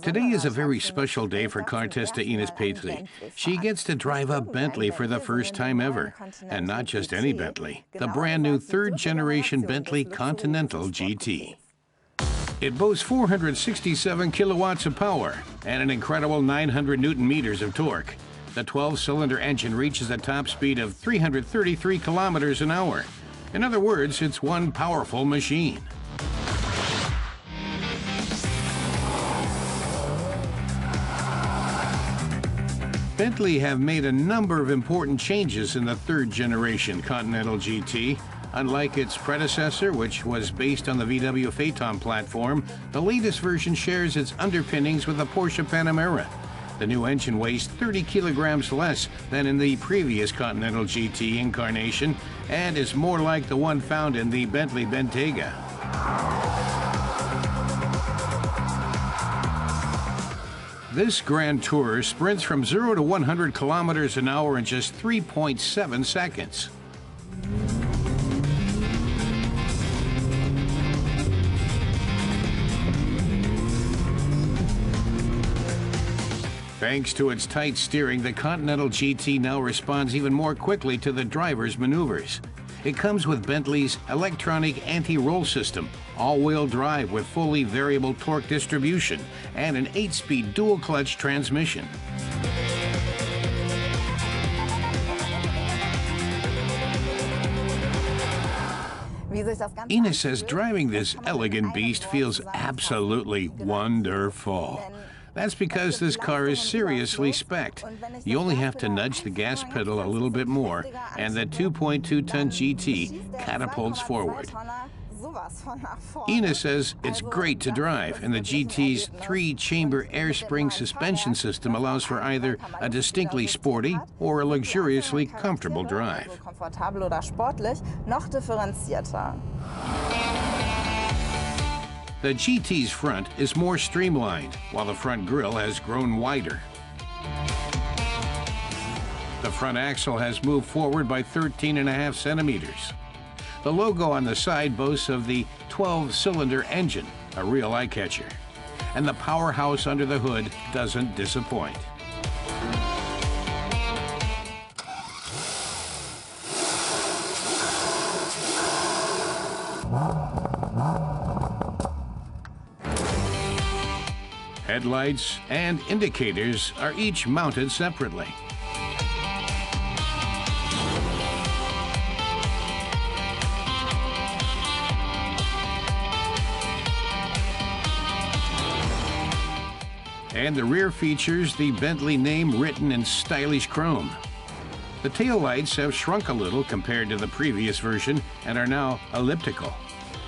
Today is a very special day for contestant Ines Petri. She gets to drive a Bentley for the first time ever. And not just any Bentley, the brand new third-generation Bentley Continental GT. It boasts 467 kilowatts of power and an incredible 900 Newton meters of torque. The 12-cylinder engine reaches a top speed of 333 kilometers an hour. In other words, it's one powerful machine. Bentley have made a number of important changes in the third-generation Continental GT. Unlike its predecessor, which was based on the VW Phaeton platform, the latest version shares its underpinnings with the Porsche Panamera. The new engine weighs 30 kilograms less than in the previous Continental GT incarnation and is more like the one found in the Bentley Bentayga. This Grand Tourer sprints from 0 to 100 kilometers an hour in just 3.7 seconds. Thanks to its tight steering, the Continental GT now responds even more quickly to the driver's maneuvers. It comes with Bentley's electronic anti-roll system, all-wheel drive with fully variable torque distribution, and an 8-speed dual-clutch transmission. Ines says driving this elegant beast feels absolutely wonderful. That's because this car is seriously spec'd. You only have to nudge the gas pedal a little bit more, and the 2.2-ton GT catapults forward. Ines says it's great to drive, and the GT's 3-chamber air spring suspension system allows for either a distinctly sporty or a luxuriously comfortable drive. The GT's front is more streamlined, while the front grille has grown wider. The front axle has moved forward by 13.5 centimeters. The logo on the side boasts of the 12-cylinder engine, a real eye-catcher. And the powerhouse under the hood doesn't disappoint. Headlights and indicators are each mounted separately. And the rear features the Bentley name written in stylish chrome. The taillights have shrunk a little compared to the previous version and are now elliptical,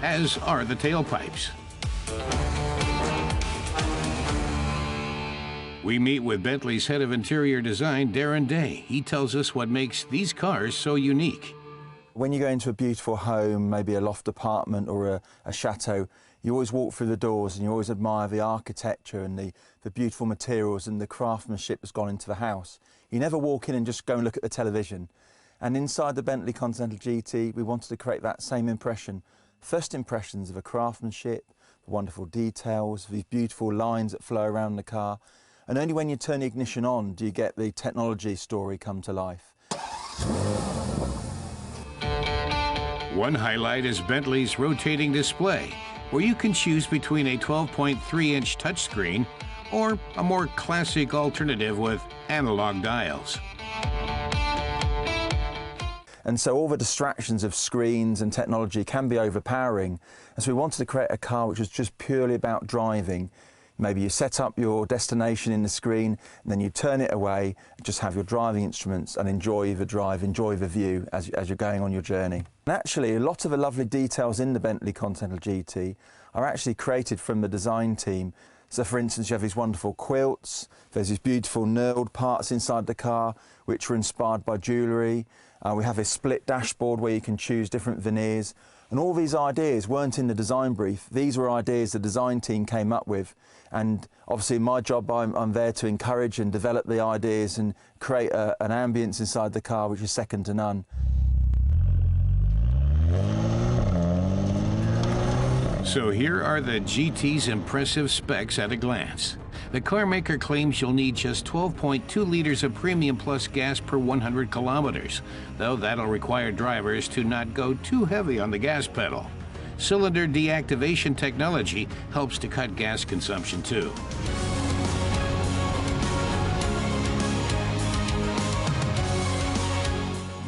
as are the tailpipes. We meet with Bentley's head of interior design, Darren Day. He tells us what makes these cars so unique. When you go into a beautiful home, maybe a loft apartment or a chateau, you always walk through the doors and you always admire the architecture and the beautiful materials and the craftsmanship that's gone into the house. You never walk in and just go and look at the television. And inside the Bentley Continental GT, we wanted to create that same impression. First impressions of the craftsmanship, the wonderful details, these beautiful lines that flow around the car. And only when you turn the ignition on do you get the technology story come to life. One highlight is Bentley's rotating display, where you can choose between a 12.3-inch touchscreen or a more classic alternative with analog dials. And so all the distractions of screens and technology can be overpowering. And so we wanted to create a car which was just purely about driving. Maybe you set up your destination in the screen, and then you turn it away, just have your driving instruments and enjoy the drive, enjoy the view as you're going on your journey. And actually, a lot of the lovely details in the Bentley Continental GT are actually created from the design team. So for instance, you have these wonderful quilts, there's these beautiful knurled parts inside the car which were inspired by jewellery. We have a split dashboard where you can choose different veneers. And all these ideas weren't in the design brief. These were ideas the design team came up with. And obviously in my job, I'm there to encourage and develop the ideas and create an ambience inside the car which is second to none. So here are the GT's impressive specs at a glance. The car maker claims you'll need just 12.2 liters of Premium Plus gas per 100 kilometers, though that'll require drivers to not go too heavy on the gas pedal. Cylinder deactivation technology helps to cut gas consumption too.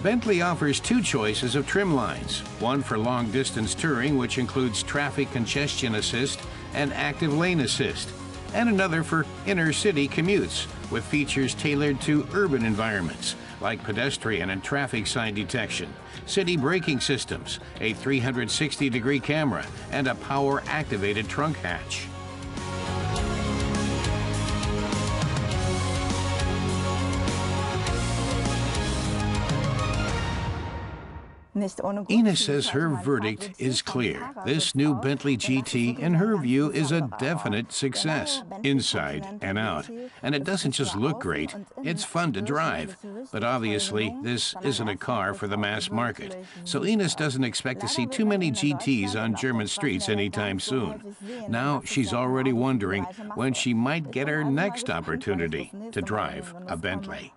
Bentley offers two choices of trim lines, one for long-distance touring, which includes traffic congestion assist and active lane assist, and another for inner-city commutes, with features tailored to urban environments, like pedestrian and traffic sign detection, city braking systems, a 360-degree camera, and a power-activated trunk hatch. Ina says her verdict is clear. This new Bentley GT, in her view, is a definite success, inside and out. And it doesn't just look great, it's fun to drive. But obviously, this isn't a car for the mass market. So Ines doesn't expect to see too many GTs on German streets anytime soon. Now she's already wondering when she might get her next opportunity to drive a Bentley.